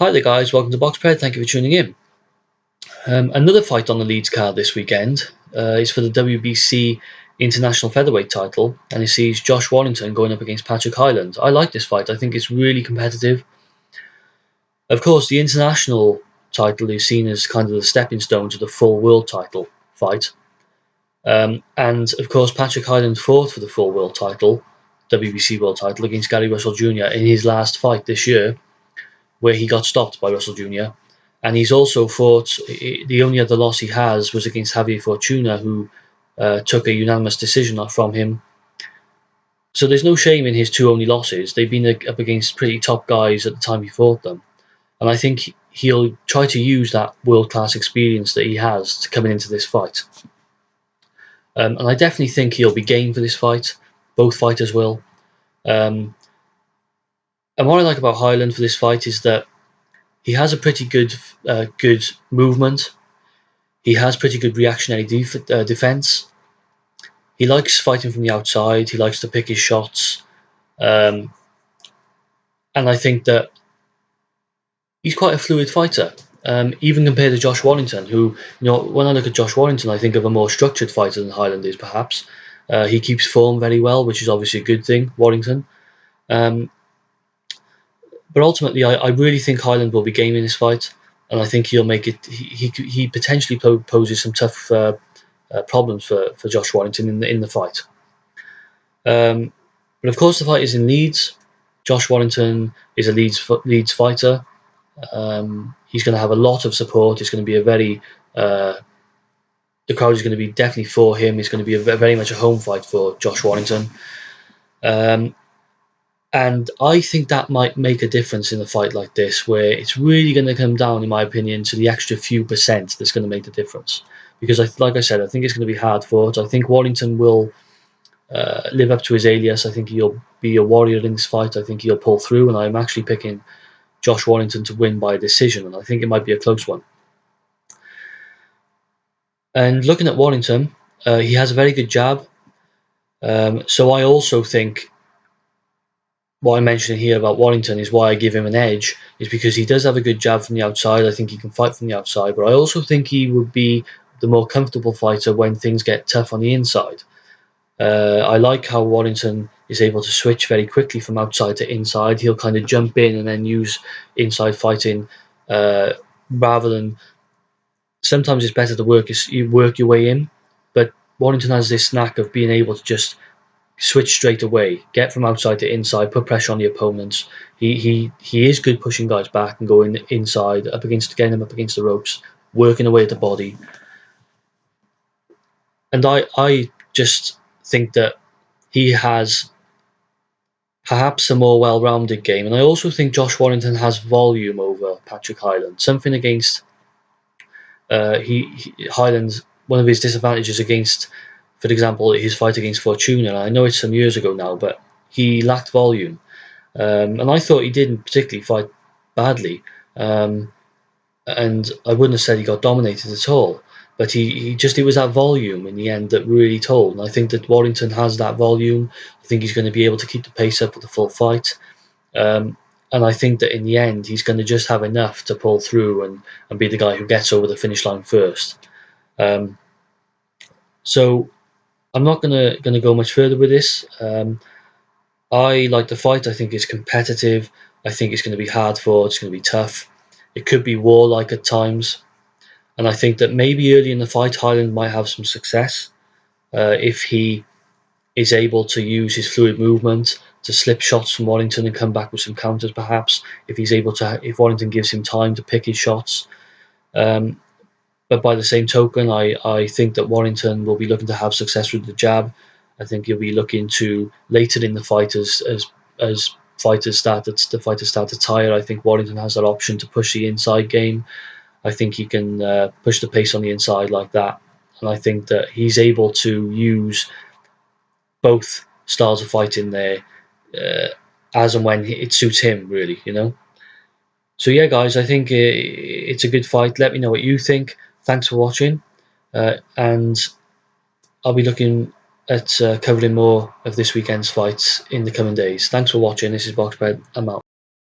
Hi there guys, welcome to Boxpred, thank you for tuning in. Another fight on the Leeds card this weekend is for the WBC International Featherweight title, and it sees Josh Warrington going up against Patrick Hyland. I like this fight, I think it's really competitive. Of course, the international title is seen as kind of the stepping stone to the full world title fight. And of course, Patrick Hyland fought for the full world title, WBC world title, against Gary Russell Jr. in his last fight this year, where he got stopped by Russell Jr. And he's also fought, the only other loss he has was against Javier Fortuna, who took a unanimous decision from him. So there's no shame in his two only losses. They've been up against pretty top guys at the time he fought them. And I think he'll try to use that world-class experience that he has to coming into this fight. And I definitely think he'll be game for this fight. Both fighters will. And what I like about Hyland for this fight is that he has a pretty good movement. He has pretty good reactionary defense. He likes fighting from the outside. He likes to pick his shots. And I think that he's quite a fluid fighter, even compared to Josh Warrington, who, when I look at Josh Warrington, I think of a more structured fighter than Hyland is, perhaps. He keeps form very well, which is obviously a good thing, Warrington. But ultimately, I really think Hyland will be game in this fight, and I think he'll make it. He potentially poses some tough problems for Josh Warrington in the fight. But of course, the fight is in Leeds. Josh Warrington is a Leeds fighter. He's going to have a lot of support. It's going to be a very the crowd is going to be definitely for him. It's going to be very much a home fight for Josh Warrington. And I think that might make a difference in a fight like this, where it's really going to come down, in my opinion, to the extra few percent that's going to make the difference. Because, like I said, I think it's going to be hard fought. I think Warrington will live up to his alias. I think he'll be a warrior in this fight. I think he'll pull through, and I'm actually picking Josh Warrington to win by decision, and I think it might be a close one. And looking at Warrington, he has a very good jab. So I also think what I'm mentioning here about Warrington is why I give him an edge, is because he does have a good jab from the outside. I think he can fight from the outside, but I also think he would be the more comfortable fighter when things get tough on the inside. I like how Warrington is able to switch very quickly from outside to inside. He'll kind of jump in and then use inside fighting rather than... Sometimes it's better to work your way in, but Warrington has this knack of being able to just switch straight away, get from outside to inside, put pressure on the opponents. He is good pushing guys back and going inside, getting them up against the ropes, working away at the body. And I just think that he has perhaps a more well-rounded game. And I also think Josh Warrington has volume over Patrick Hyland. Something against Hyland, one of his disadvantages against, for example, his fight against Fortuna. I know it's some years ago now, but he lacked volume. And I thought he didn't particularly fight badly. And I wouldn't have said he got dominated at all. But it was that volume in the end that really told. And I think that Warrington has that volume. I think he's going to be able to keep the pace up with the full fight. And I think that in the end, he's going to just have enough to pull through and be the guy who gets over the finish line first. So I'm not going to go much further with this. I like the fight. I think it's competitive. I think it's going to be hard fought. It's going to be tough. It could be warlike at times. And I think that maybe early in the fight, Hyland might have some success if he is able to use his fluid movement to slip shots from Warrington and come back with some counters, perhaps, if Warrington gives him time to pick his shots. But by the same token, I think that Warrington will be looking to have success with the jab. I think he'll be looking to, later in the fight, as fighters start to tire, I think Warrington has that option to push the inside game. I think he can push the pace on the inside like that. And I think that he's able to use both styles of fighting there as and when it suits him, really, So yeah, guys, I think it's a good fight. Let me know what you think. Thanks for watching. And I'll be looking at covering more of this weekend's fights in the coming days. Thanks for watching. This is Boxbred. I'm out.